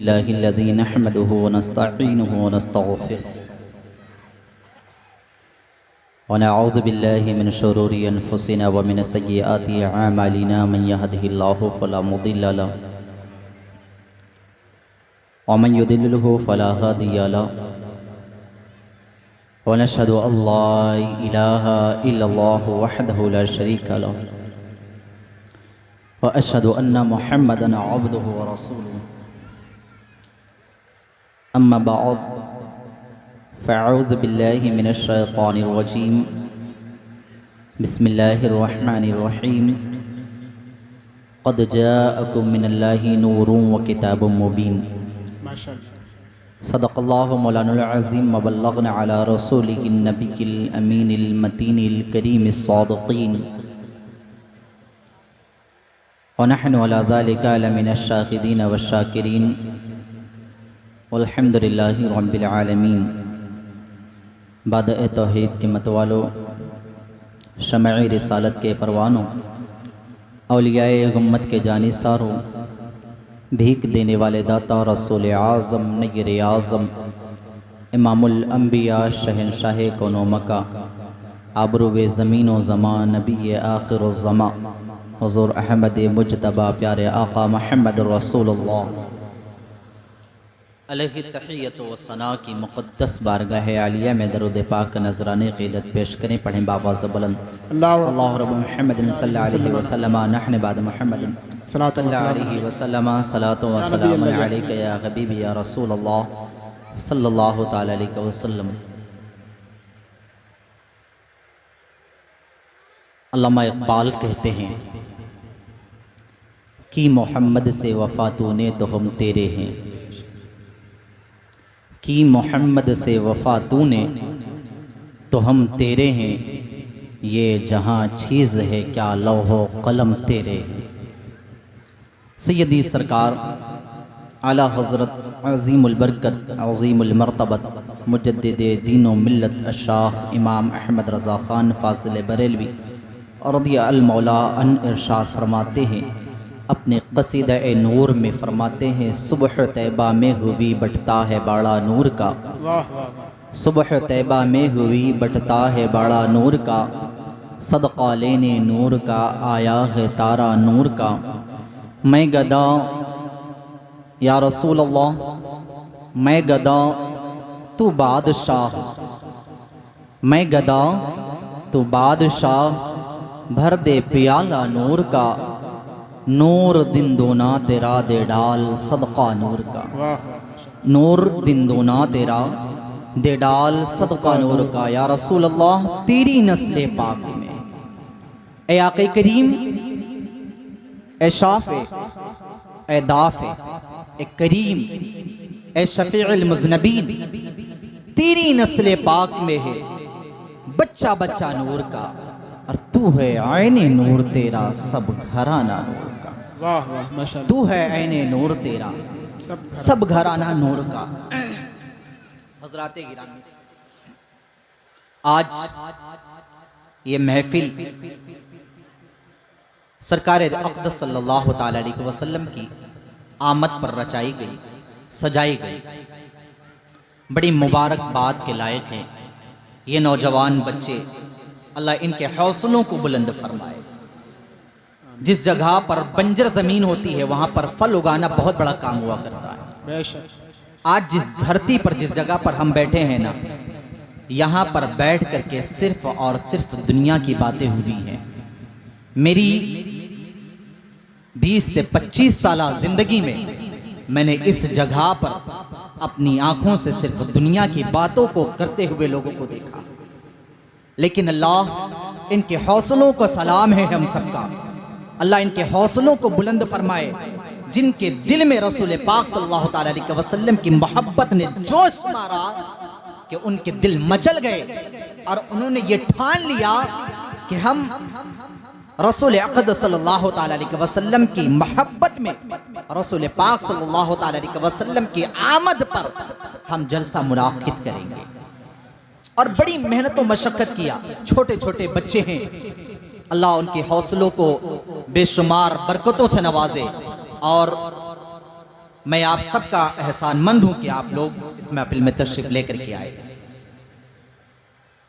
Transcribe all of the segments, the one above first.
अल्हम्दुलिल्लाहिल्लज़ी नहमदुहु व नस्तईनुहु व नस्तगफिरुह व नऊज़ु बिल्लाहि मिन शुरूरि अनफुसिना व मिन सय्यिआति अअमालिना मन यहदिहिल्लाहु फला मुदिल्ल लहु व मन युदिल्लिहु फला हादिय लहु व नशहदु अल्ला इलाहा इल्लल्लाहु वहदहु ला शरीका लहु व अशहदु अन्ना मुहम्मदन अब्दुहु व रसूलुहु अम्मा बअद फ़अऊज़ु बिल्लाहि मिनश शैतानिर रजीम बिस्मिल्लाहिर रहमानिर रहीम क़द जाअकुम मिनल्लाहि नूरुन व किताबुम मुबीन सदक़ल्लाहु मौलानुल अज़ीम व बल्लगना अला रसूलिहिन नबिय्यिल अमीनिल मतीनिल करीमिस सादिक़ीन व नहनु अला ज़ालिका लमिनश शाहिदीन वश शाकिरीन वल्हम्दुलिल्लाहि रब्बिल आलमीन। बाद तौहीद के मतवालो, शमअ रिसालत के परवानों, औलियाए उम्मत के जानिसारों, भीख देने वाले दाता रसूल आज़म नय्यर आज़म इमामुल अंबिया शहंशाह कौनो मका आबरूवे ज़मीन व ज़मान नबी आखिर ज़मा हुज़ूर अहमद मुज्तबा प्यारे आका मोहम्मद रसूलुल्लाह अलैहि तहियत व सना की मुक़द्दस बारगाह आलिया में दरूद पाक नजराने क़ीदत पेश करें। पढ़ें बावाज़ बुलंद अल्लाह रब्बु मुहम्मदिन सल्लल्लाहु अलैहि वसल्लम नहनु बाद मुहम्मदिन सल्लल्लाहु अलैहि वसल्लम सलातो व सलाम अलैका या हबीबी या रसूल अल्लाह सल्लल्लाहु तआला अलैहि वसल्लम। अल्लामा इक़बाल कहते हैं कि मोहम्मद से वफ़ा तूने तो हम तेरे हैं, कि मोहम्मद से वफ़ा तूने तो हम तेरे हैं, ये जहाँ चीज़ है क्या लौहो कलम तेरे हैं। सैयदी सरकार आला हज़रत अज़ीमुल बरकत अज़ीमुल मर्तबत मुजद्दिद दीन व मिल्लत अशाख इमाम अहमद रज़ा ख़ान फ़ाज़िल बरेलवी रज़ियल्लाहु मौला अन इरशाद फरमाते हैं, अपने क़सीदा ए नूर में फरमाते हैं, सुबह तैबा में हुई बटता है बाड़ा नूर का, सुबह तैबा में हुई बटता है बाड़ा नूर का, सदक़ा लेने नूर का आया है तारा नूर का। मैं गदा या रसूल अल्लाह, मैं गदा तू बादशाह, मैं गदा तू बादशाह, भर दे प्याला नूर का, नूर दिन दोना तेरा दे डाल सदका नूर का, नूर दिन दोना तेरा दे डाल सदका नूर का। या रसूल अल्लाह तेरी नस्ल पाक में ए आक़े करीम, ए शाफ़े, ए दाफ़े, ए करीम, ए शफ़ीउल मुज़नबीन, तेरी नस्ल पाक में है बच्चा बच्चा नूर का, और तू है आईने नूर तेरा सब घराना नूर का। वाह वाह माशाअल्लाह। तू है आईने नूर तेरा सब घराना नूर का। हज़रात गिरामी, आज ये महफिल सरकार अक़दस सल्लल्लाहु ताला अलैहि वसल्लम की आमद पर रचाई गई, सजाई गई, बड़ी मुबारकबाद के लायक है। ये नौजवान बच्चे, अल्लाह इनके हौसलों को बुलंद फरमाए। जिस जगह पर बंजर ज़मीन होती है वहाँ पर फल उगाना बहुत बड़ा काम हुआ करता है। आज जिस धरती पर, जिस जगह पर हम बैठे हैं ना, यहाँ पर बैठ करके सिर्फ और सिर्फ दुनिया की बातें हुई हैं। मेरी 20 से 25 साल ज़िंदगी में मैंने इस जगह पर अपनी आँखों से सिर्फ दुनिया की बातों को करते हुए लोगों को देखा, लेकिन अल्लाह इनके हौसलों को सलाम है हम सबका। अल्लाह इनके हौसलों को बुलंद फरमाए, जिनके दिल में रसूल पाक सल्लल्लाहु ताला अलैहि वसल्लम की मोहब्बत ने जोश मारा कि उनके दिल मचल गए और उन्होंने ये ठान लिया कि हम रसूल अक़दस सल्लल्लाहु ताला अलैहि वसल्लम की मोहब्बत में, रसूल पाक सल्लल्लाहु ताला अलैहि वसल्लम की आमद पर हम जलसा मुनाक़िद करेंगे। और बड़ी मेहनत और मशक्क़त किया। छोटे छोटे बच्चे हैं, अल्लाह उनके हौसलों को बेशुमार बरकतों से नवाजे और मैं आप सबका एहसानमंद हूं कि आप लोग इस महफिल में तशरीफ लेकर के आए।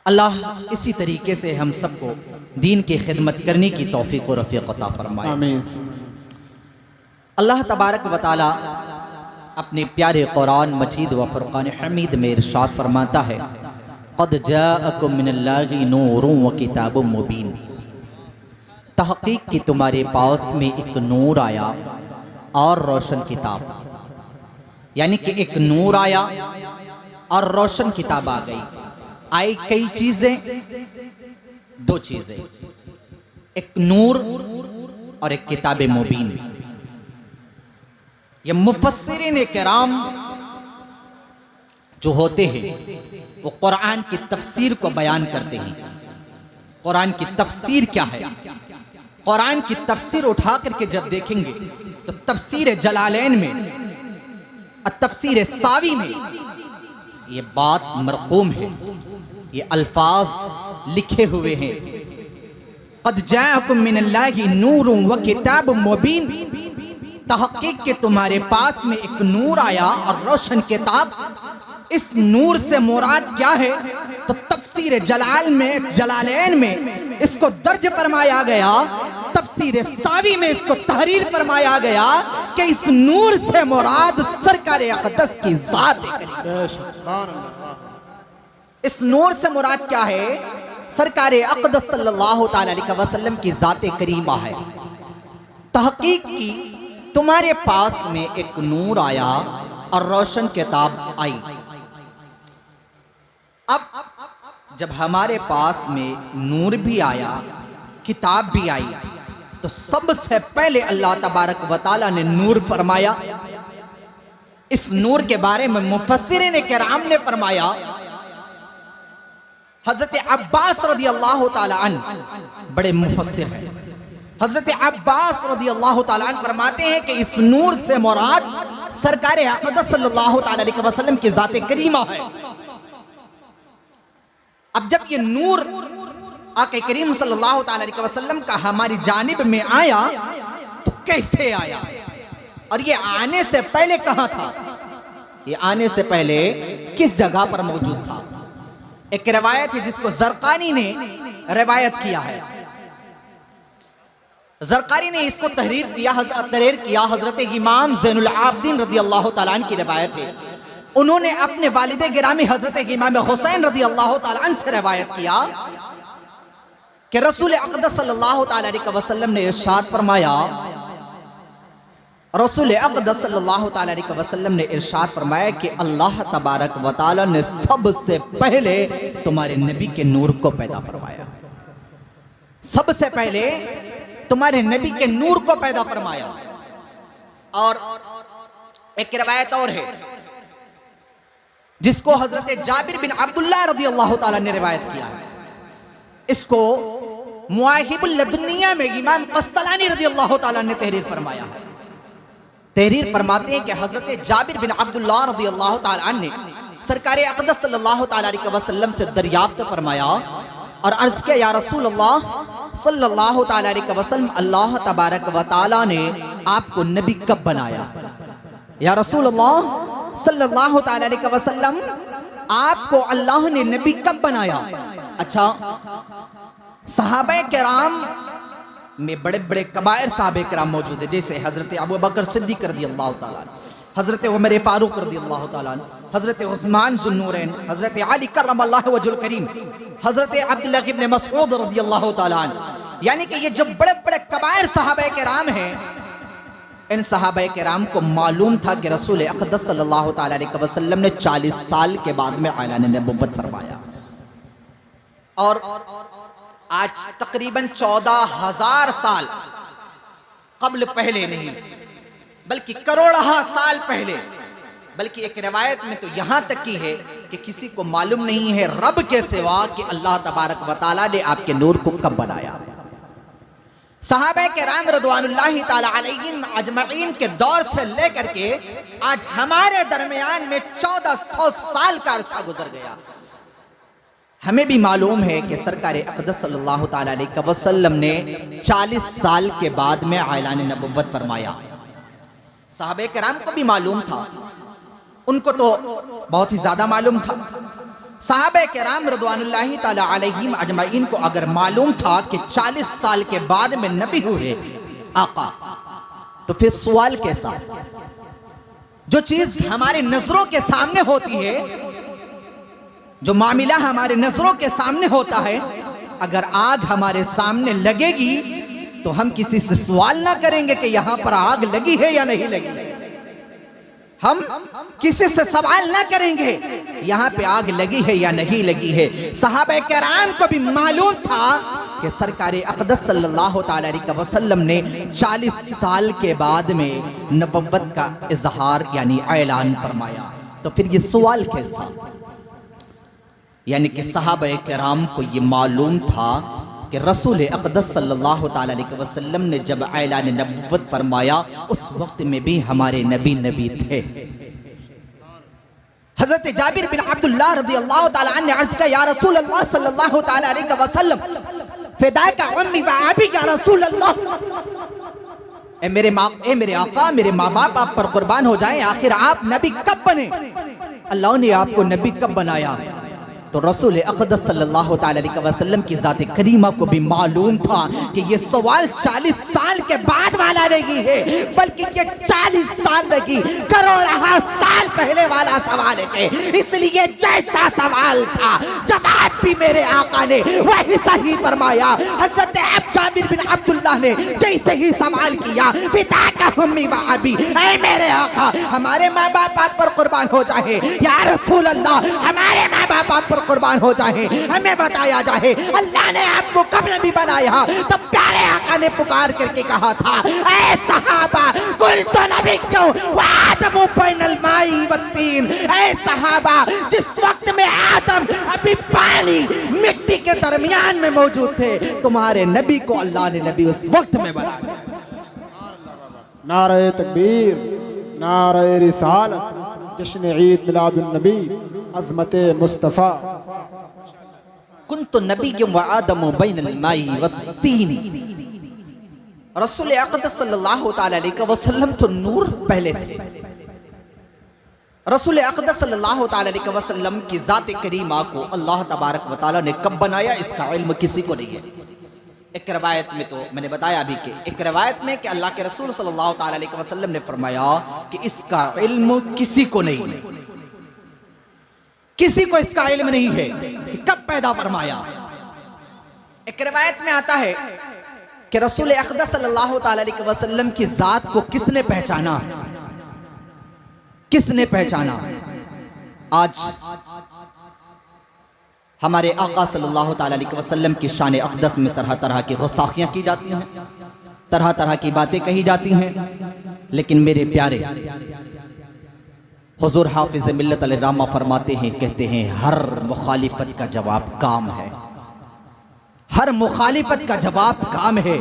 अल्लाह इसी तरीके से हम सबको दीन की खिदमत करने की तौफीक और रफ़ीक अता फरमाए। आमीन। अल्लाह तबारक व तआला अपने प्यारे कुरान मजीद व फुरकान हमीद में इरशाद फरमाता है, क़द जाअकुम मिनल्लाहि नूरुन व किताबुम मुबीन। तहक़ीक़ कि तुम्हारे पास में एक नूर आया और रोशन किताब, यानी कि एक नूर आया और रोशन किताब आ गई। आई कई चीजें, दो चीजें, एक नूर और एक किताब मुबीन। ये मुफस्सिरीन किराम जो होते हैं वो कुरान की तफसीर को बयान करते हैं। कुरान की तफसीर क्या है? कुरान की तफसीर उठा करके जब देखेंगे तो तफसीर जलालैन में, तफसीर सावी में ये बात मरकूम है, ये अल्फाज लिखे हुए हैं। क़द जाअकुम मिनल्लाहि नूरुन व किताबुम मुबीन। तहक़ीक़ के तुम्हारे पास में एक नूर आया और रोशन किताब। इस नूर से मुराद क्या है? तो तफसीर जलाल में, जलालैन में इसको दर्ज फरमाया गया, तफसीर सावी में इसको तहरीर फरमाया गया कि इस नूर से मुराद सरकार अक़दस की ज़ात है। इस नूर से मुराद क्या है? सरकार अक़दस सल्लल्लाहु तआला अलैहि वसल्लम की ज़ात करीमा है। तहक़ीक़ की तुम्हारे पास में एक नूर आया और रोशन किताब आई। अब जब हमारे पास में नूर भी आया, किताब भी आई, तो सबसे पहले अल्लाह तबारक व तआला ने नूर फरमाया। इस नूर के बारे में मुफस्सिरीन किराम ने फरमाया, हजरत अब्बास रज़ी अल्लाह तआला अन्हु बड़े मुफस्सिर हैं। हजरत अब्बास रज़ी अल्लाह तआला अन्हु फरमाते हैं कि इस नूर से मुराद सरकार अक़दस सल्लल्लाहु तआला अलैहि वसल्लम की ज़ात करीमा है। अब जब ये नूर आक़ा करीम सल्लल्लाहु तआला अलैहि वसल्लम का हमारी जानिब में आया तो कैसे आया, और ये आने से पहले कहाँ था? ये आने से पहले किस जगह पर मौजूद था? एक रिवायत है जिसको ज़रक़ानी ने रिवायत किया है। ज़रक़ानी ने इसको तहरीर किया हज़रत इमाम ज़ैनुल आबिदीन रज़ी अल्लाह तआला अन्हु की रिवायत है। उन्होंने अपने वालिद गिरामी हज़रत इमाम हुसैन रज़ी अल्लाह तआला अन्हु से रिवायत किया कि रसूल अक़दस सल्लल्लाहु तआला अलैहि वसल्लम ने इरशाद फरमाया, रसूल अक़दस सल्लल्लाहु तआला अलैहि वसल्लम ने इरशाद फरमाया कि अल्लाह तबारक व तआला ने सबसे पहले तुम्हारे नबी के नूर को पैदा फरमाया। सबसे पहले तुम्हारे नबी के नूर को पैदा फरमाया। और एक रिवायत और है जिसको हजरत जाबिर बिन अब्दुल्लाह रज़ी अल्लाह तआला ने रिवायत किया है। इसको मुआहिबुल लदुनिया में इमाम क़स्तलानी रज़ी अल्लाह तआला ने तहरीर फरमाया है। तहरीर फरमाते हैं कि हजरत जाबिर बिन अब्दुल्लाह रज़ी अल्लाह तआला अन्हु ने सरकार अक़दस सल्लल्लाहु तआला अलैहि वसल्लम से दरियाफ्त फरमाया और अर्ज़ किया, या रसूल अल्लाह सल्लल्लाहु तआला अलैहि वसल्लम, अल्लाह तबारक व तआला ने आपको नबी कब बनाया? या रसूल अल्लाह सल्लल्लाहु तआला अलैहि वसल्लम, आपको अल्लाह ने नबी कब बनाया? अच्छा, सहाबा किराम में बड़े बड़े कबायर साहबे किराम मौजूद है, जैसे हजरत अबू बकर सिद्दीक़ रज़ियल्लाहु ताला, हजरत उमर फारूक रज़ियल्लाहु ताला, हजरत उस्मान ज़ुन्नूरैन, हजरत अली कर्रमल्लाहु वजहुल करीम, हजरत अब्दुल्लाह इब्न मसऊद रज़ियल्लाहु ताला। यानी कि ये जो बड़े बड़े कबायर सहाबा किराम हैं, इन सहाबा किराम को मालूम था कि रसूल अक़दस सल्लल्लाहु ताला अलैहि वसल्लम ने 40 साल के बाद में ऐलान नबुव्वत फरमाया। और आज तकरीबन 14,000 साल कब्ल, पहले नहीं बल्कि करोड़हा साल पहले, बल्कि एक रिवायत में तो यहां तक की है कि किसी को मालूम नहीं है रब के सिवा कि अल्लाह तबारक व तआला ने आपके नूर को कब बनाया। सहाबा किराम रज़वानुल्लाहि ताला अलैहिम अजमईन के दौर से लेकर के आज हमारे दरमियान में 1400 साल का अरसा गुजर गया। हमें भी मालूम है कि सरकार अक़दस सल्लल्लाहु ताला अलैहि वसल्लम ने 40 साल के बाद में ऐलान नबुव्वत फरमाया। सहाबे किराम को भी मालूम था, उनको तो बहुत ही ज्यादा मालूम था। सहाबे किराम रज़वानुल्लाहि ताला अलैहिम अजमईन को अगर मालूम था कि 40 साल के बाद में नबी हुए आका, तो फिर सवाल कैसा? जो चीज हमारे नजरों के सामने होती है, जो मामला हमारे नजरों के सामने होता है, अगर आग हमारे सामने लगेगी तो हम किसी से सवाल ना करेंगे कि यहां पर आग लगी है या नहीं लगी। हम किसी से सवाल ना करेंगे यहां पे आग लगी है या नहीं लगी है। सहाबा किराम को भी मालूम था कि सरकार अक़दस सल्लल्लाहु ताला अलैहि वसल्लम ने 40 साल के बाद में नबुव्वत का इजहार यानी ऐलान फरमाया। तो फिर ये सवाल कैसा? यानी कि सहाबा किराम को ये मालूम था कि रसूल अक़दस सल्लल्लाहु ताला अलैहि वसल्लम ने जब ऐलान नबुव्वत फरमाया उस वक्त में भी हमारे नबी थे। हज़रत जाबिर बिन अब्दुल्लाह रज़ियल्लाहु ताला अन्हु ने अर्ज़ किया, या रसूल अल्लाह सल्लल्लाहु ताला अलैहि वसल्लम फ़िदाका उम्मी व अबी या रसूल अल्लाह, ए मेरे आका, मेरे माँ बाप आप पर कुर्बान हो जाएं, आखिर आप नबी कब बने? अल्लाह ने आपको नबी कब बनाया? तो रसूल अक़दस सल्लल्लाहु ताला अलैहि वसल्लम की ज़ात करीमा को भी मालूम था कि ये सवाल 40 साल के बाद वाला नहीं है, बल्कि ये 40 साल नहीं करोड़ों साल पहले वाला सवाल है। इसलिए जैसा सवाल था जवाब भी मेरे आका ने वही सही फरमाया। हज़रत जाबिर बिन अब्दुल्लाह ने जैसे ही सवाल किया, फ़िदाका उम्मी व अबी, ऐ मेरे आका हमारे माँ बाप आप पर कुर्बान हो जाए, या रसूल अल्लाह हमारे माँ बाप आप पर कुर्बान हो जाए, हमें बताया जाए अल्लाह ने आपको कब नबी बनाया? तब प्यारे आका ने पुकार करके कहा था, ऐ सहाबा कुल तो नबी क्यों आदम बैनल माई व तीन, ऐ सहाबा जिस वक्त में आदम अभी पानी मिट्टी के दरमियान में मौजूद थे, तुम्हारे नबी को अल्लाह ने नबी उस वक्त में बनाया। नारे तकबीर, नारे रिसालत, जश्न ईद मिलादुन नबी, अज़मत मुस्तफ़ा। कुन्तु नबिय्युम व आदम बैनल माई व तीन। रसूल अक़दस सल्लल्लाहु ताला अलैहि वसल्लम तो नूर पहले थे। रसूल अक़दस सल्लल्लाहु ताला अलैहि वसल्लम की ज़ात करीमा को अल्लाह तबारक व तआला ने कब बनाया इसका इल्म किसी को नहीं है। एक रवायत में तो मैंने बताया अभी कि एक रवायत में कि अल्लाह के रसूल सल्लल्लाहु ताला अलैहि वसल्लम ने फरमाया कि इसका इल्म किसी को नहीं है, किसी को इसका इल्म नहीं है कि कब पैदा फरमाया। एक रवायत में आता है कि रसूल अक़दस सल्लल्लाहु ताला अलैहि वसल्लम की जात को किसने पहचाना? किसने पहचाना? आज हमारे आका सल्लल्लाहु ताला अलैहि वसल्लम की शान अक़दस में तरह तरह की गुस्ताखियाँ की जाती हैं, तरह तरह की बातें कही जाती हैं, लेकिन मेरे प्यारे हुज़ूर हाफिज़ मिल्लत अलैहिर्रहमा फरमाते हैं, कहते हैं हर मुखालिफत का जवाब काम है, हर मुखालिफत का जवाब काम है।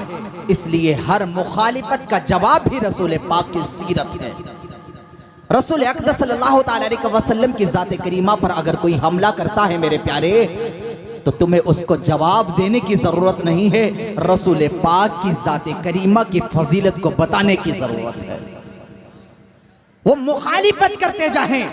इसलिए हर मुखालिफत का जवाब भी रसूल पाक की सीरत है। रसूल अक़दस सल्लल्लाहु ताला अलैहि वसल्लम की ज़ात करीमा पर अगर कोई हमला करता है मेरे प्यारे, तो तुम्हें उसको जवाब देने की ज़रूरत नहीं है, रसूल पाक की ज़ात करीमा की फजीलत को बताने की ज़रूरत है। वो मुखालिफत करते जाएं,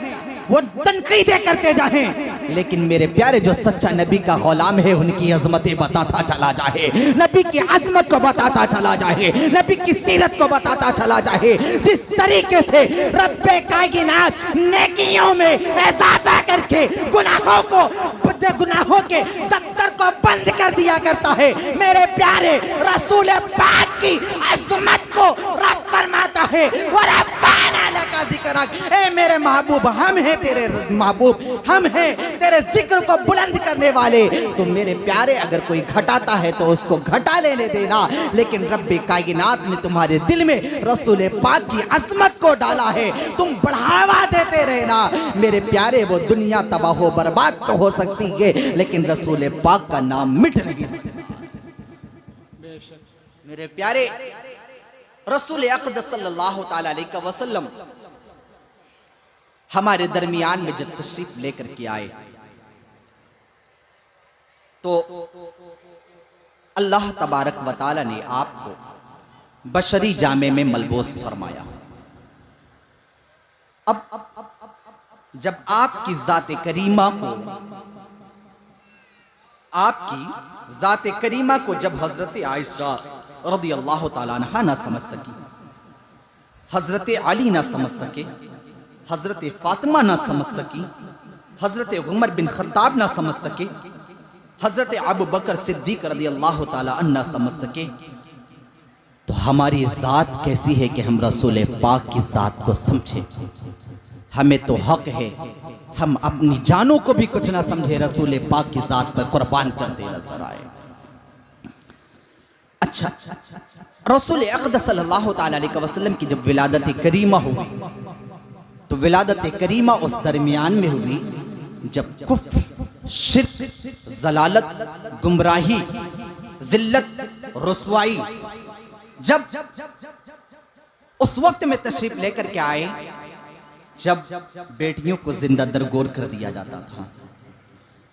वो तनकीदें करते जाएं, लेकिन मेरे प्यारे जो सच्चा नबी का गुलाम है उनकी अजमतें बताता चला जाए, नबी की अजमत को बताता चला जाए, नबी की सीरत को बताता चला जाए। जिस तरीके से रब्बे कायनात नेकियों में इजाफा करके गुनाहों के दफ्तर को बंद कर दिया करता है, मेरे प्यारे रसूल पाक की अजमत को रब फरमाता है और रब्बाना लका ज़िक्रक, ए मेरे महबूब हम हैं तेरे महबूब, हम हैं तेरे जिक्र को बुलंद करने वाले। तो मेरे प्यारे अगर कोई घटाता है तो उसको घटा लेने देना, लेकिन रब्बे कायनात ने तुम्हारे दिल में रसूल पाक की अजमत को डाला है, तुम बढ़ावा देते रहना। मेरे प्यारे वो दुनिया तबाह हो बर्बाद तो हो सकती है, लेकिन रसूल पाक का नाम मिट नहीं सकता। मेरे प्यारे रसूल अक़दस सल्लल्लाहु ताला अलैहि वसल्लम हमारे दरमियान में जब तशरीफ लेकर के आए तो अल्लाह तबारक व तआला ने आपको बशरी जामे में मलबूस फरमाया। अब जब आपकी ज़ात करीमा को जब हजरत आयशा रज़ियल्लाहु ताला अन्हा ना समझ सकी, हजरत अली ना समझ सके, हजरत फातिमा ना समझ सकी, हजरत उमर बिन खत्ताब ना समझ सके, हजरत अबू बकर सिद्दीक रज़ियल्लाहु ताला अन्हु ना समझ सके, तो हमारी ज़ात कैसी है कि हम रसूल पाक की ज़ात को समझे। हमें तो हक है हम अपनी जानों को भी कुछ ना समझे, रसूल पाक की ज़ात पर कुर्बान कर दे नजर आए। अच्छा, रसूल अक़दस सल्लल्लाहु ताला अलैहि वसल्लम की जब विलादत करीमा हुई तो विलादत करीमा उस दरमियान में हुई जब कुफ्र, शिर्क, जलालत, गुमराही, जिल्लत, रुसवाई जब उस वक्त में तशरीफ लेकर के आए जब बेटियों को जिंदा दरगोर कर दिया जाता था।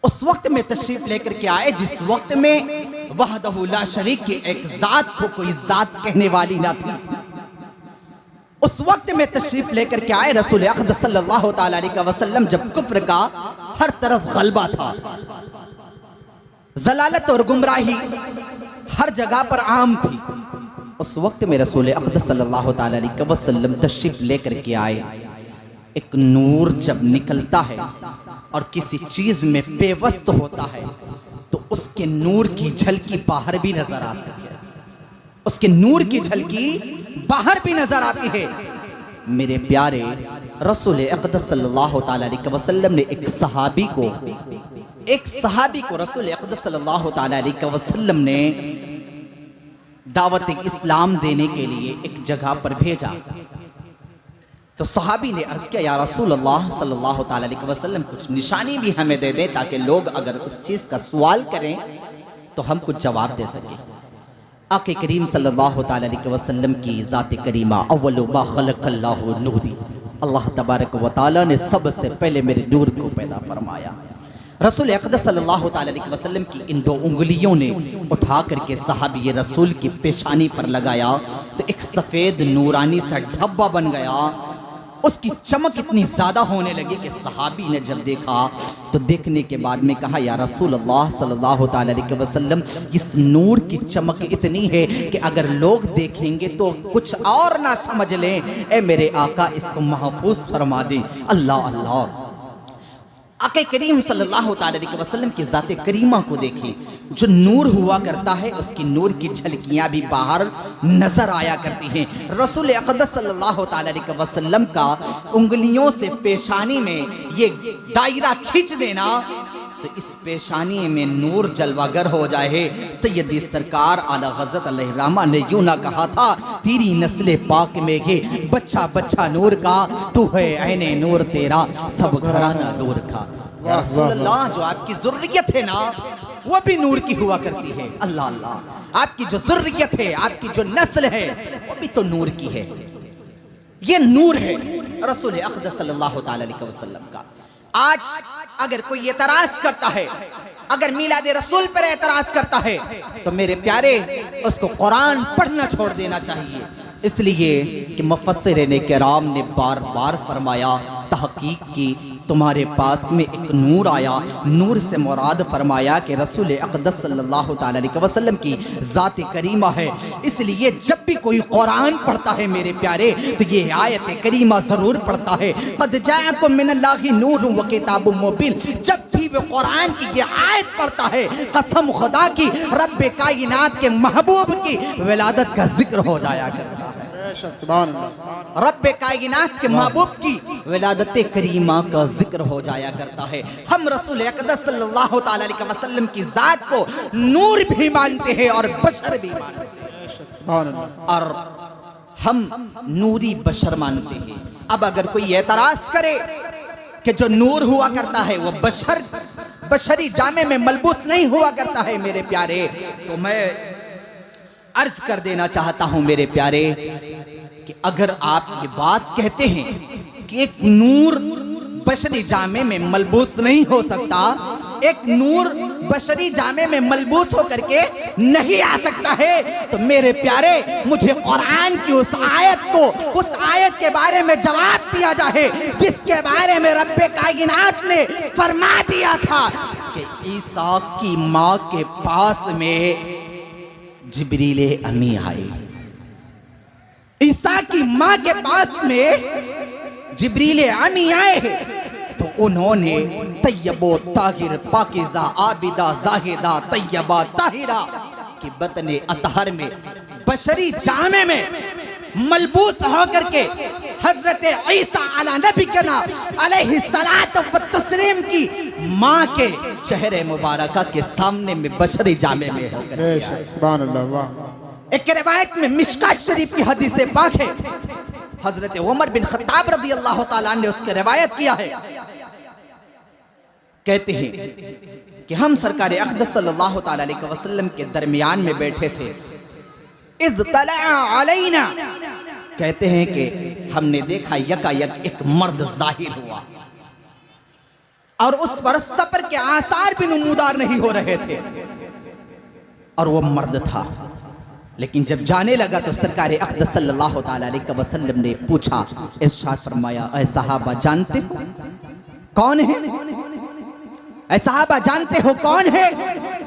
उस वक्त में तशरीफ लेकर के आए जिस वक्त में वहदहु ला शरीक की एक जात को कोई जात कहने वाली ना थी। उस वक्त में तशरीफ लेकर के आए रसूल अक़दस सल्लल्लाहु ताला अलैहि वसल्लम जब कुफ्र का हर तरफ गलबा था, जलालत और गुमराही हर जगह पर आम थी। उस वक्त में रसूल अक़दस सल्लल्लाहु ताला अलैहि वसल्लम तशरीफ लेकर के आए। एक नूर जब निकलता है और किसी चीज में पेवस्त होता है तो उसके नूर की झलकी बाहर भी नजर आती है, उसके नूर की झलकी बाहर भी नजर आती है। मेरे प्यारे रसूल अक़दस सल्लल्लाहु ताला अलैहि वसल्लम ने एक सहाबी को रसूल अक़दस सल्लल्लाहु ताला अलैहि वसल्लम ने दावत इस्लाम देने के लिए एक जगह पर भेजा। तो सहाबी ने अर्ज किया, या रसूल अल्लाह सल्लल्लाहु ताला अलैहि वसल्लम कुछ निशानी भी हमें दे दें ताकि लोग अगर उस चीज़ का सवाल करें तो हम कुछ जवाब दे सकें। आक़े करीम सल्लल्लाहु ताला अलैहि वसल्लम की ज़ात करीमा अव्वलु मा खलक़ल्लाहु नूरी, अल्लाह तबारक व तआला ने सबसे पहले मेरे नूर को पैदा फरमाया। रसूल अक़दस सल्लल्लाहु ताला अलैहि वसल्लम की इन दो उंगलियों ने उठा करके सहाबी रसूल की पेशानी पर लगाया तो एक सफ़ेद नूरानी सा ढब्बा बन गया। उसकी चमक इतनी ज़्यादा होने लगी कि सहाबी ने जब देखा तो देखने के बाद में कहा, या रसूल अल्लाह सल्लल्लाहु ताला अलैहि वसल्लम इस नूर की चमक इतनी है कि अगर लोग देखेंगे तो कुछ और ना समझ लें, ए मेरे आका इसको महफूज फरमा दें। अल्लाह अल्लाह, आक़े करीम सल्लल्लाहु ताला अलैहि वसल्लम की ज़ात करीमा को देखें, जो नूर हुआ करता है उसकी नूर की झलकियाँ भी बाहर नजर आया करती हैं। रसूल अक़दस सल्लल्लाहु ताला अलैहि वसल्लम का उंगलियों से पेशानी में ये दायरा खींच देना तो इस पेशानी में नूर जलवागर हो जाए। सैयदी सरकार आला हज़रत अलैहिर्रहमा ने यूं ना कहा था, तेरी नस्ल पाक में ये बच्चा बच्चा नूर का, तू है ऐने नूर तेरा सब घराना नूर का। या रसूल अल्लाह, जो आपकी ज़ुर्रियत है ना वो भी नूर की हुआ करती है। अल्लाह अल्लाह, आपकी जो ज़ुर्रियत है, आपकी जो नस्ल है वो भी तो नूर की है। ये नूर है रसूल अक़दस सल्लल्लाहु ताला अलैहि वसल्लम का। आज अगर कोई एतराज़ करता है, अगर मिलाद रसूल पर एतराज़ करता है तो मेरे प्यारे उसको कुरान पढ़ना छोड़ देना चाहिए। इसलिए कि मुफ़स्सिरीन किराम ने बार बार फरमाया, तहक़ीक़ की तुम्हारे पास में एक नूर आया। नूर से मुराद फरमाया कि रसूल अक़दस सल्लल्लाहु ताला अलैहि वसल्लम की ज़ात करीमा है। इसलिए जब भी कोई कुरान पढ़ता है मेरे प्यारे तो ये आयत करीमा ज़रूर पढ़ता है, क़द जाअकुम मिनल्लाहि नूरुन व किताबुम मुबीन। जब भी वो कुरान की ये आयत पढ़ता है, कसम खुदा की रब्बे कायनात के महबूब की विलादत का जिक्र हो जाया करता है। रब्बे कायनात के महबूब की विलादत करीमा का जिक्र हो जाया करता है। हम रसूल अक़दस सल्लल्लाहु ताला अलैहि वसल्लम की ज़ात को नूर भी मानते हैं और बशर भी मानते हैं, और हम नूरी बशर मानते हैं। अब अगर कोई एतराज़ करे कि जो नूर हुआ करता है वो बशरी जामे में मलबूस नहीं हुआ करता है मेरे प्यारे, तो मैं अर्ज कर देना चाहता हूं मेरे प्यारे कि अगर आप ये बात कहते हैं कि एक नूर बशरी जामे में मलबूस नहीं हो सकता, एक नूर बशरी जामे में मलबूस होकर के नहीं आ सकता है। तो मेरे प्यारे, मुझे कुरान की उस आयत के बारे में जवाब दिया जाए जिसके बारे में रब्बे कायनात ने फरमा दिया था कि ईसा की माँ के पास में जिब्रील अमी आई। ईसा की माँ के पास में जिब्रील अमी आए तो उन्होंने तैयबो ताहिर पाकिज़ा आबिदा जाहिदा तैयबा ताहिरा की बतने अतहर में बशरी जामे में मलबूस होकर के हजरत ईसा अला नबी अलैहिस्सलात व तस्लीम की माँ के चेहरे मुबारका के सामने में बशरी जामे में होकर सुभान अल्लाह, वाह। एक रिवायत में मिशकात शरीफ की हदीस पाक है, हजरत उमर बिन खत्ताब रज़ी अल्लाह तआला ने उसकी रिवायत किया है। कहते हैं कि हम सरकार अक़दस सल्लल्लाहु तआला अलैहि वसल्लम के दरमियान में बैठे थे। इज़ तलअ अलैना, कहते हैं कि हमने देखा यकायक एक मर्द जाहिर हुआ और उस पर सफर के आसार भी नमूदार नहीं हो रहे थे और वो मर्द था। लेकिन जब जाने लगा तो सरकार अक़दस सल्लल्लाहु तआला अलैहि वसल्लम ने पूछा, इरशाद फरमाया, ऐ सहाबा जानते हो कौन है? ऐ सहाबा जानते हो कौन है?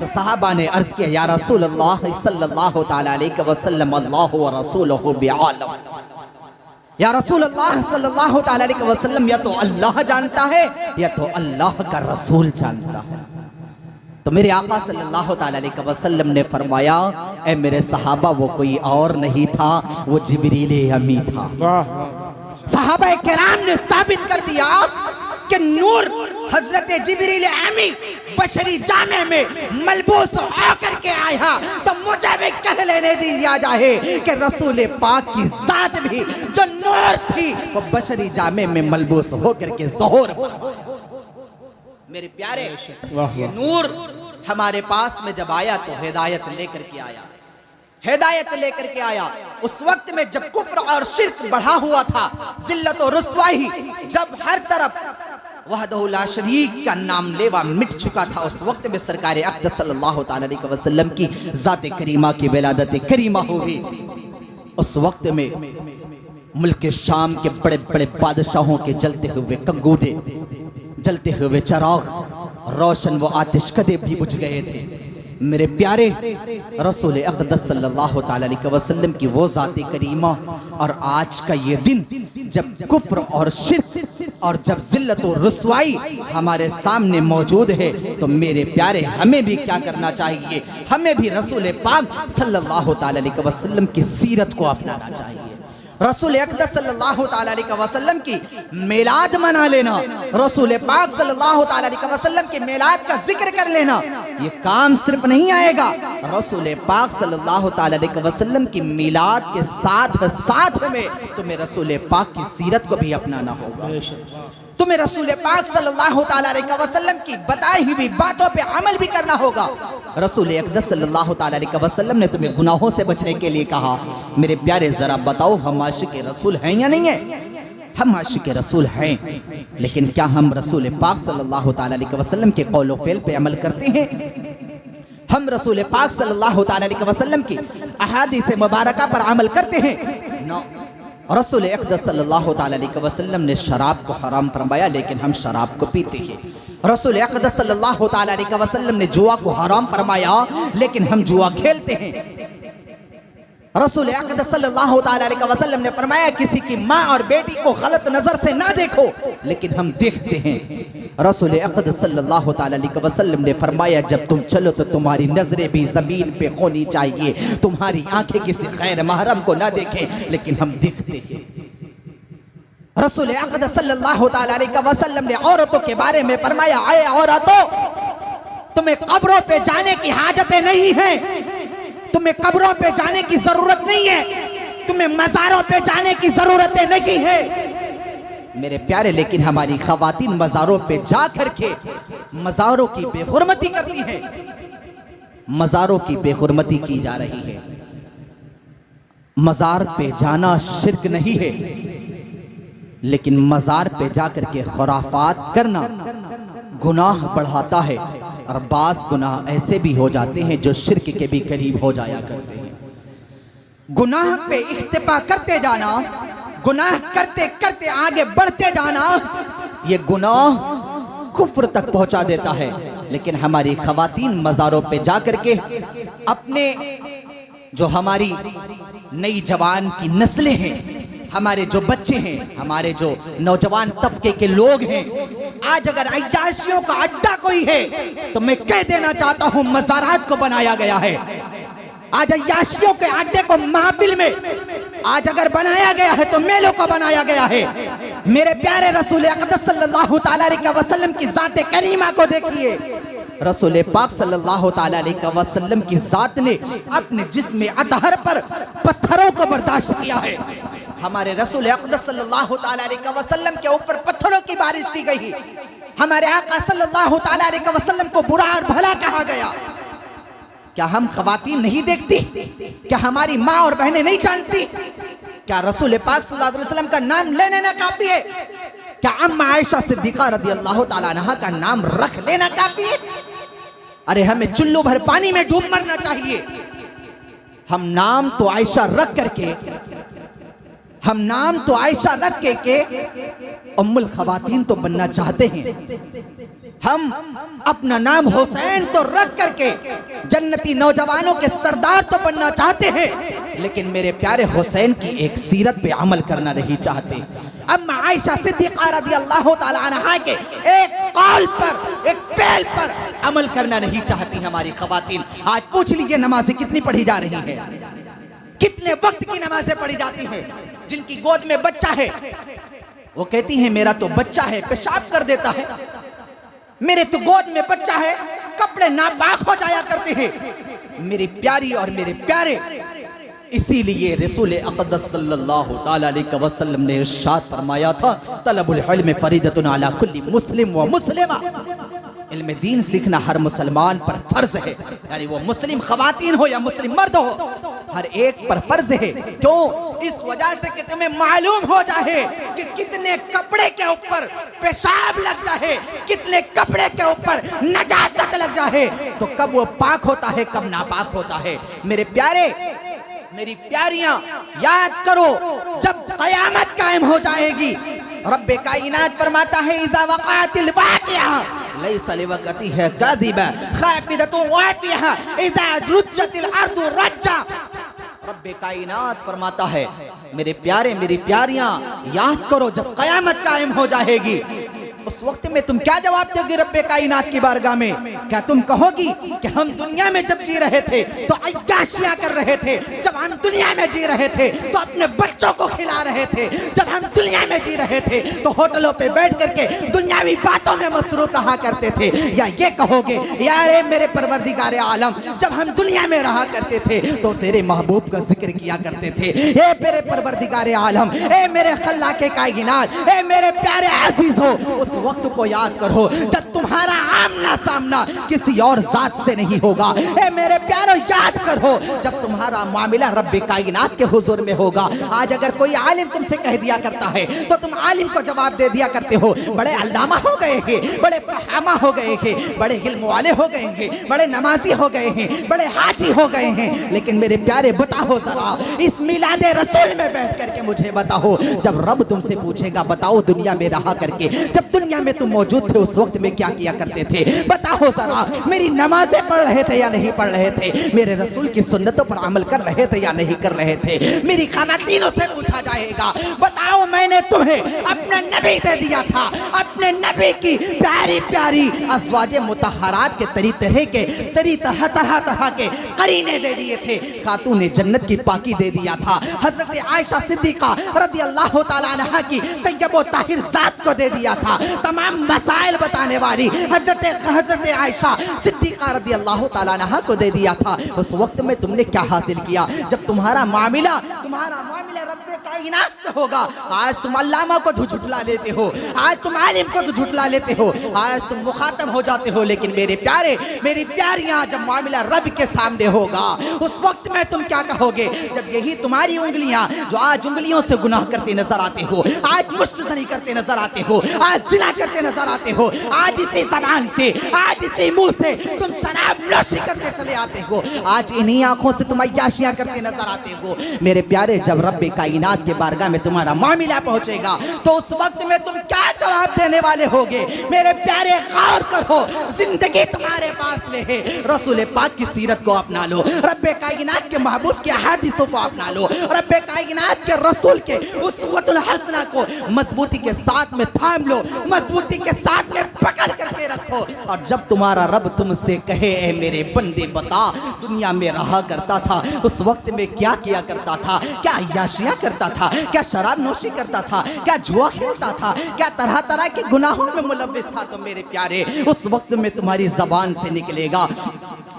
तो सहाबा ने अर्ज किया, या रसूल अल्लाह सल्लल्लाहु तआला अलैहि वसल्लम अल्लाहु व रसूलुहु बिआलम। या रसूल अल्लाह सल्लल्लाहु तआला अलैहि वसल्लम, या तो अल्लाह जानता है या तो अल्लाह का रसूल जानता है। तो मेरे आका सल्लल्लाहु तआला अलैहि वसल्लम ने फरमाया, ए मेरे सहाबा, वो कोई और नहीं था, वो जिब्रील अमी था। सहाबा किराम ने साबित कर दिया कि नूर हजरत जिब्रील अमी बशरी जामे में मलबूस होकर के आया। तो मुझे भी कह लेने दिया जाए कि रसूल पाक की जात भी जो नूर थी वो बशरी जामे में मलबूस होकर के ज़ोहर। मेरे प्यारे, ये नूर हमारे पास में जब आया तो हिदायत लेकर के आया, हिदायत लेकर के आया। उस वक्त में जब कुफ्र और शिर्क बढ़ा हुआ था, जिल्लत और रुस्वाई, जब हर तरफ वहदहु ला शरीक का नाम लेवा मिट चुका था, उस वक्त में सरकार अक़दस सल्लल्लाहु तआला अलैहि वसल्लम की ज़ात करीमा की विलादत करीमा हुई। उस वक्त में मुल्क शाम के बड़े बड़े बादशाहों के जलते हुए कंगूरे, जलते हुए चराग, रोशन व आतिशकदे भी बुझ गए थे। मेरे प्यारे, रसूल अक़दस सल्लल्लाहु तआला अलैहि वसल्लम की वो ज़ात करीमा और आज का ये दिन जब कुफ्र और शिर्क और जब ज़िल्लत और रुस्वाई हमारे सामने मौजूद है, तो मेरे प्यारे, हमें भी क्या करना चाहिए? हमें भी रसूल पाक सल्लल्लाहु तआला अलैहि वसल्लम की सीरत को अपनाना चाहिए। रसूल अक़दस सल्लल्लाहु तआला अलैहि वसल्लम की मिलाद मना लेना, रसूल पाक सल्लल्लाहु तआला अलैहि वसल्लम के मिलाद का जिक्र कर लेना, ये काम सिर्फ नहीं आएगा। रसूल पाक सल्लल्लाहु तआला अलैहि वसल्लम की मिलाद के साथ साथ में तुम्हें रसूल पाक की सीरत को भी अपनाना होगा। तुम्हें रसूल पाक सल्लल्लाहु तआला अलैहि वसल्लम की बताई हुई बातों पे अमल भी करना होगा। रसूल अक़दस सल्लल्लाहु तआला अलैहि वसल्लम ने तुम्हें गुनाहों से बचने के लिए कहा। मेरे प्यारे, जरा बताओ, हम आशिक़ रसूल हैं या नहीं है? हम आशिक़ रसूल हैं, लेकिन क्या हम रसूल पाक सल्लल्लाहु तआला अलैहि वसल्लम के कौल व फ़िल पे अमल करते हैं? हम रसूल पाक सल्लल्लाहु तआला अलैहि वसल्लम की अहादीस मुबारका पर अमल करते हैं? ना। रसूल अक़दस सल्लल्लाहु तआला अलैहि वसल्लम ने शराब को हराम फरमाया, लेकिन हम शराब को पीते हैं। रसूल अक़दस सल्लल्लाहु तआला अलैहि वसल्लम ने जुआ को हराम फरमाया, लेकिन हम जुआ खेलते हैं। रसूल अक़दस सल्लल्लाहु तआला अलैहि वसल्लम ने फरमाया, किसी की माँ और बेटी को गलत नजर से ना देखो, लेकिन हम देखते हैं। रसूल अक़दस सल्लल्लाहु तआला अलैहि वसल्लम ने फरमाया, जब तुम चलो तो तुम्हारी नजरें भी जमीन पे होनी चाहिए, तुम्हारी आंखें किसी गैर महरम को ना देखें, लेकिन हम देखते हैं। रसूल अक़दस सल्लल्लाहु तआला अलैहि वसल्लम ने औरतों के बारे में फरमाया, आए औरतों, तुम्हें कब्रों पे जाने की हाजतें नहीं है, तुम्हें कब्रों पे जाने की जरूरत नहीं है, तुम्हें मज़ारों पे जाने की जरूरतें नहीं है। मेरे प्यारे, लेकिन हमारी ख़वातीन मज़ारों पे जा करके मज़ारों की बेहुरमती करती हैं, मज़ारों की बेहुरमती की जा रही है। मज़ार पे जाना शिर्क नहीं है, लेकिन मज़ार पे जा करके खुराफात करना गुनाह बढ़ाता है। और बास गुनाह ऐसे भी हो जाते हैं जो शिर्क के भी करीब हो जाया करते हैं। गुनाह पे इख्तिफा करते जाना, गुनाह करते करते आगे बढ़ते जाना, ये गुनाह कुफ्र तक पहुंचा देता है। लेकिन हमारी खवातीन मज़ारों पे जा करके अपने जो हमारी नई जवान की नस्लें हैं, हमारे जो बच्चे हैं, हमारे जो नौजवान तबके के लोग हैं, आज अगर अय्याशियों का अड्डा कोई है तो मैं कह देना चाहता हूं मज़ारात को बनाया गया है। आज अय्याशियों के अड्डे को महफिल में आज अगर बनाया गया है तो मेलों को बनाया गया है। मेरे प्यारे रसूल अक़दस सल्लल्लाहु तआला अलैहि वसल्लम की ज़ात करीमा को देखिए। रसूल पाक सल्लल्लाहु तआला अलैहि वसल्लम की ज़ात ने अपने जिस्म अतहर पर पत्थरों को बर्दाश्त किया है। हमारे रसूल अक़दस सल्लल्लाहु तआला अलैहि वसल्लम के ऊपर पत्थरों की बारिश की गई। हमारे आका सल्लल्लाहु तआला अलैहि वसल्लम को बुरा और भला कहा गया। क्या हम ख़वातीन नहीं देखती? क्या हमारी माँ और बहनें नहीं जानती? क्या रसूल पाक सल्लल्लाहु अलैहि वसल्लम का नाम ले लेना काफी है? क्या अम्मा आयशा सिद्दीक़ा रज़ियल्लाहु ताला अन्हा का नाम रख लेना काफी है? अरे हमें चुल्लू भर पानी में डूब मरना चाहिए। हम नाम तो आयशा रख करके, हम नाम तो आयशा रख के उम्मुल ख़वातीन तो बनना चाहते हैं। हम अपना नाम हुसैन तो रख करके जन्नती नौजवानों के सरदार तो बनना चाहते हैं, लेकिन मेरे प्यारे हुसैन की एक सीरत पे अमल करना नहीं चाहते। अम्मा आयशा सिद्दीक़ा रज़ियल्लाहु ताला अन्हा के एक कौल पर, एक फेल पर अमल करना नहीं चाहती हमारी ख़वातीन। आज पूछ लीजिए नमाज़ें कितनी पढ़ी जा रही हैं, कितने वक्त की नमाज़ें पढ़ी जाती हैं। जिनकी गोद में बच्चा है वो कहती हैं मेरा तो बच्चा है पेशाब कर देता है, मेरे तो गोद में बच्चा है कपड़े नापाक हो जाया करते हैं। मेरी प्यारी और मेरे प्यारे, इसीलिए रसूल अक़दस सल्लल्लाहु ताला अलैहि वसल्लम ने इरशाद फरमाया था तलबुल इल्म फरीदतुन अला कुल्ली मुस्लिम व मुस्लिमा। इल्म दीन सीखना हर मुसलमान पर फर्ज है, यानी वो मुस्लिम ख़वातीन हो या मुस्लिम मर्द हो, हर एक पर फर्ज है। क्यों? इस वजह से कि तुम्हें मालूम हो जाए कि कितने कपड़े के ऊपर पेशाब लग जाए, कितने कपड़े के ऊपर नजासत लग जाए, तो कब वो पाक होता है कब नापाक होता है। मेरे प्यारे, मेरी प्यारियां, याद करो जब क़यामत कायम हो जाएगी, रब्बे कायनात फरमाता है इज़ा वक़अतिल वाक़िआ लैसा लिवक़तिहा काज़िबा ख़ाफ़िदतुन वाफ़िहा इज़ा रुज्जतिल अर्दु रज्जा। रब्बे कायनात फरमाता है मेरे प्यारे, मेरी प्यारियां, याद करो जब क़यामत कायम हो जाएगी उस वक्त में तुम क्या जवाब दोगे रब्बे कायनात की बारगाह में? क्या तुम कहोगी कि हम दुनिया में जब जी रहे थे तो अय्याशियां कर रहे थे, जब हम दुनिया में जी रहे थे तो अपने बच्चों को खिला रहे थे, जब हम दुनिया में जी रहे थे तो होटलों पे बैठ करके दुनियावी बातों में मसरूफ रहा करते थे? या ये कहोगे यार मेरे परवरदिगार आलम जब हम दुनिया में रहा करते थे तो तेरे महबूब का जिक्र किया करते थे, ए मेरे परवरदिगार आलम, ए मेरे खल्लाके कायनात, ए मेरे प्यारे अजीज हो, उस वक्त को याद करो जब तुम्हारा आमना सामना किसी और जात से नहीं होगा। ए मेरे प्यारो, याद करो जब तुम्हारा मामला रब्बे कायनात के हुजूर में होगा। आज अगर कोई आलिम तुमसे कह दिया करता है तो तुम आलिम को जवाब दे दिया करते हो, बड़े अल्लामा हो गए हैं, बड़े फहामा हो गए हैं, बड़े इल्म वाले हो गए हैं, बड़े नमाजी हो गए हैं, बड़े हाजी हो गए हैं। लेकिन मेरे प्यारे बताओ जरा इस मिलादे रसूल में बैठ करके मुझे बताओ, जब रब तुमसे पूछेगा बताओ दुनिया में रहा करके, जब दुनिया में तुम मौजूद थे उस वक्त में क्या किया करते थे? बताओ जरा, मेरी नमाजें पढ़ रहे थे या नहीं पढ़ रहे थे? मेरे रसूल की सुन्नतों पर अमल कर रहे थे या नहीं कर रहे थे? मेरी ख़वातीनों से पूछा जाएगा, बताओ मैंने तुम्हें अपना नबी दे दिया था, अपने नबी की प्यारी प्यारी अज़वाजे मुतहरात के तरह तरह के करीने दे दिए थे, खातून जन्नत की पाकी दे दिया था, हज़रत आयशा सिद्दीक़ा रज़ियल्लाहु ताला अन्हा की तय्यब व ताहिर ज़ात को दे दिया था, तमाम मसाइल बताने वाली हज़रत आयशा सिद्दीक़ा रज़ियल्लाहु ताला अन्हा को दे दिया था। उस वक्त में तुमने क्या हासिल किया? जब तुम्हारा मामला रब्बे कायनात से होगा। आज तुम अल्लामा को झुठला लेते हो, आज तुम आलिम को झुठला लेते हो, आज तुम मुखातब हो जाते हो, लेकिन मेरे प्यारे मेरी प्यारियां, जब मामला रब के सामने होगा उस वक्त में तुम क्या कहोगे? जब यही तुम्हारी उंगलियां जो आज उंगलियों से गुनाह करते नजर आते हो, आज मुश्तज़नी करते नजर आते हो, आज ज़िना करते नजर आते हो, आज इसी ज़बान से, आज इसी मुंह से तुम शराब नोशी करते चले आते हो, आज इन्हीं आंखों से तुम अय्याशियां करते नजर आते हो। मेरे प्यारे, जब रब्बे कायनात के बारगाह में तुम्हारा मामला पहुंचेगा तो उस वक्त में तुम क्या जवाब देने वाले होगे? मेरे प्यारे, गौर करो, जिंदगी तुम्हारे पास में है। रसूल पाक की सीरत को अपना लो, रब्बे कायनात के महबूब के हदीसों को अपना लो, रब्बे कायनात के रसूल के उसवतुल हसना को मजबूती के साथ में थाम लो, मजबूती के साथ में पकड़ करके रखो। और जब तुम्हारा रब तुमसे कहे, ए मेरे बंदे बता, दुनिया में रहा करता था, उस वक्त में क्या किया करता था? क्या अय्याशियां करता था? क्या शराब नोशी करता था? क्या जुआ खेलता था? क्या तरह तरह के गुनाहों में मुलव्विस था? तो मेरे प्यारे, उस वक्त में तुम्हारी जबान से निकलेगा,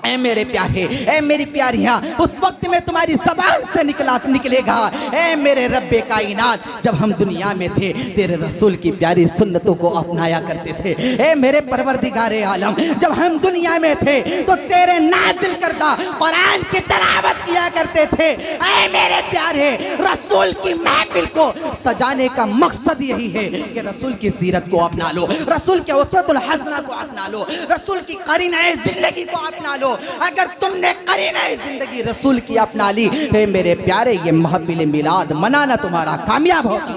ए मेरे प्यारे, ए मेरी प्यारियां, उस वक्त में तुम्हारी ज़बान से निकलेगा, ए मेरे रब्बे कायनात, जब हम दुनिया में थे तेरे रसूल की प्यारी सुन्नतों को अपनाया करते थे। ए मेरे परवरदिगारे आलम, जब हम दुनिया में थे तो तेरे नाजिल करदा कुरान की तिलावत किया करते थे। ए मेरे प्यारे, रसूल की महफिल को सजाने का मकसद यही है कि रसूल की सीरत को अपना लो, रसूल के उसवतुल हसना को अपना लो, रसूल की करीनाए जिंदगी को अपना लो। अगर तुमने करीनाए जिंदगी रसूल की अपना ली, हे मेरे प्यारे, ये महफिल मिलाद मनाना तुम्हारा कामयाब होगा।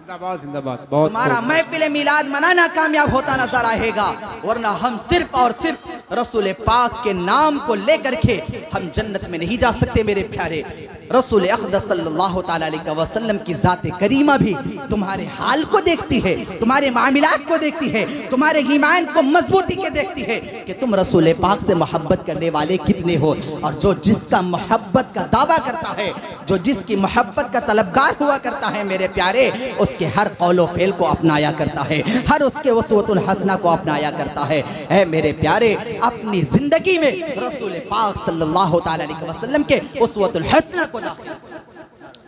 तुम्हारा महफिल मिलाद मनाना कामयाब होता नजर आएगा, वरना हम सिर्फ और सिर्फ रसूल पाक के नाम को लेकर के हम जन्नत में नहीं जा सकते। मेरे प्यारे, रसूल अक़दस सल्लल्लाहु ताला अलैहि वसल्लम की ज़ात करीमा भी तुम्हारे हाल को देखती है, तुम्हारे मामलात को देखती है, तुम्हारे ईमान को मजबूती के देखती है कि तुम रसूल पाक से मोहब्बत करने वाले कितने हो। और जो जिसका मोहब्बत का दावा करता है, जो जिसकी मोहब्बत का तलबगार हुआ करता है, मेरे प्यारे, उसके हर कौलो फेल को अपनाया करता है, हर उसके उसवतुल हसना को अपनाया करता है। ऐ मेरे प्यारे, अपनी जिंदगी में रसूल पाक सल्लल्लाहु ताला अलैहि वसल्लम के उसवतुल हसना को दाखिल।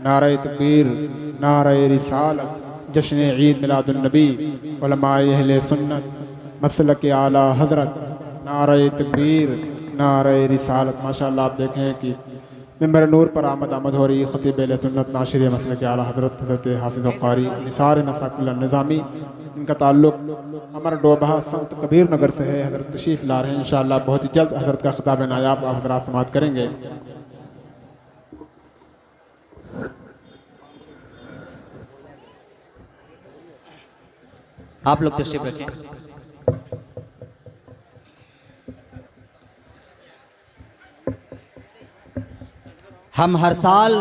नारे तकबीर, नारे रिसालत, जश्न ईद मिलादुन नबी, उलमाए अहले सुन्नत, मसलक आला हजरत, नारे तकबीर, नारे रिसालत। माशाअल्लाह, आप देखें कि मिंबर नूर पर आमद हो रही खतीब अहले सुन्नत नाशिर मसलक आला हजरत हज़रत हाफिज़ क़ारी निसार नसाकुल्लाह निज़ामी, इनका ताल्लुक़ हमारा डोबा संत कबीर नगर से है। हजरत तशरीफ़ ला रहे हैं, इंशाअल्लाह बहुत ही जल्द हजरत का खिताब नायाब आप हजरात समाअत करेंगे। आप लोग तशरीफ रखें। हम हर साल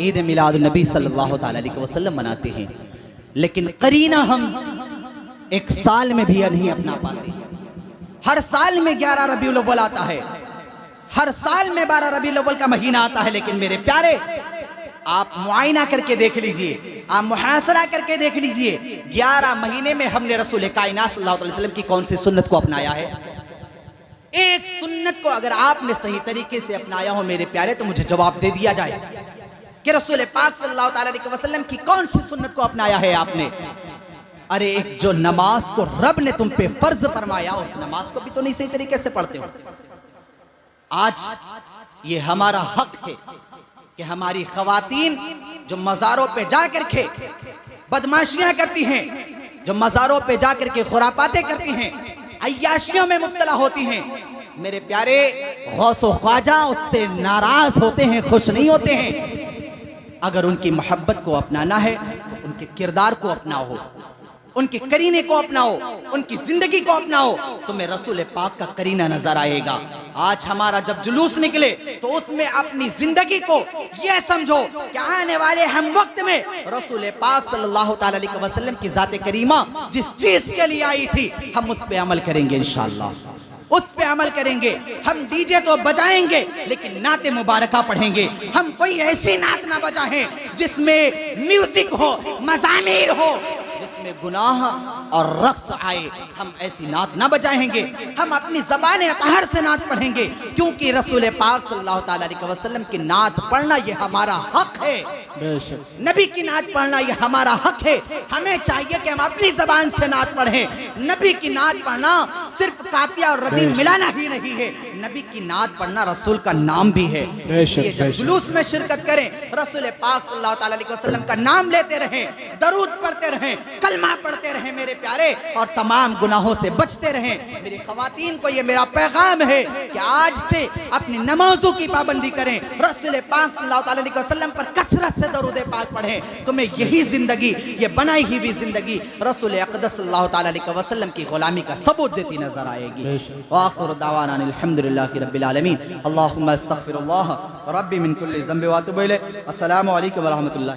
ईद मिलाद नबी सल्लल्लाहु ताला अलैहि वसल्लम मनाते हैं, लेकिन करीना हम एक साल में भी नहीं अपना पाते। हर साल में 11 रबीउल अव्वल आता है, हर साल में 12 रबीउल अव्वल का महीना आता है, लेकिन मेरे प्यारे, आप मुआयना करके देख लीजिए, आप मुहासरा करके देख लीजिए, 11 महीने में हमने रसूल कायनात सल्लल्लाहु अलैहि वसल्लम की कौन सी सुन्नत को अपनाया है? एक सुन्नत को अगर आपने सही तरीके से अपनाया हो मेरे प्यारे, तो मुझे जवाब दे दिया जाए कि रसूल पाक सल्लल्लाहु अलैहि वसल्लम की कौन सी सुन्नत को अपनाया है आपने? अरे, एक जो नमाज को रब ने तुम पे फर्ज फरमाया, उस नमाज को भी तो नहीं सही तरीके से पढ़ते हो। आज ये हमारा हक है कि हमारी खवातीन जो मज़ारों पे जाकर के बदमाशियां करती हैं, जो मज़ारों पे जाकर के खुरापाते करती हैं, अय्याशियों में मुब्तला होती हैं, मेरे प्यारे, गौसो ख्वाजा उससे नाराज होते हैं, खुश नहीं होते हैं। अगर उनकी मोहब्बत को अपनाना है तो उनके किरदार को अपनाओ, उनके करीने को अपनाओ, उनकी जिंदगी को अपनाओ, तुम्हें रसूल पाक का करीना नजर आएगा। आज हमारा जब जुलूस निकले तो उसमें अपनी जिंदगी को यह समझो कि आने वाले हम वक्त में रसूल पाक सल्लल्लाहु ताला अलैहि वसल्लम की ज़ात करीमा जिस चीज के लिए आई थी, हम उस पे अमल करेंगे इंशाअल्लाह, उस पे अमल करेंगे। हम डीजे तो बजाएंगे लेकिन नाते मुबारका पढ़ेंगे। हम कोई ऐसी नात ना बजाएं जिसमें म्यूजिक हो, मज़ामीर हो, उसमें गुनाह और रक्स आए, हम ऐसी नात ना बजाएंगे। हम अपनी ज़बान अतहर से नात पढ़ेंगे, क्योंकि रसूल पाक सल्लल्लाहु ताला अलैहि वसल्लम की नात पढ़ना ये हमारा हक है। नबी की नात पढ़ना ये हमारा हक है। हमें चाहिए कि हम अपनी ज़बान से नात पढ़ें। नबी की नात पढ़ना सिर्फ काफिया और रदीफ मिलाना ही नहीं है, नबी की नात पढ़ना रसूल का नाम भी है। इसलिए जब जुलूस में शिरकत करें, रसूल पाक सल्लल्लाहु ताला अलैहि वसल्लम का नाम लेते रहें, दरूद पढ़ते रहें, कलमा पढ़ते रहें मेरे प्यारे, और तमाम गुनाहों से बचते रहें। मेरी ख़वातीन को ये मेरा पैगाम है कि आज से अपनी नमाजों की पाबंदी करें, रसूल पाक सल्लल्लाहु ताला अलैहि वसल्लम पर कसरत से दरूद पाक पढ़ें। तुम्हें यही जिंदगी, ये बनाई हुई जिंदगी रसूल अक़दस सल्लल्लाहु ताला अलैहि वसल्लम की गुलामी का सबूत देती नजर आएगी। व आखिरु दावाना अल्हम्दुलिल्लाहि रब्बिल आलमीन। अल्लाहुम्मा अस्तग़फिरुल्लाह रब्बी मिन कुल्लि ज़ंबि व अतूबु इलैह। अस्सलामु अलैकुम व रहमतुल्लाह।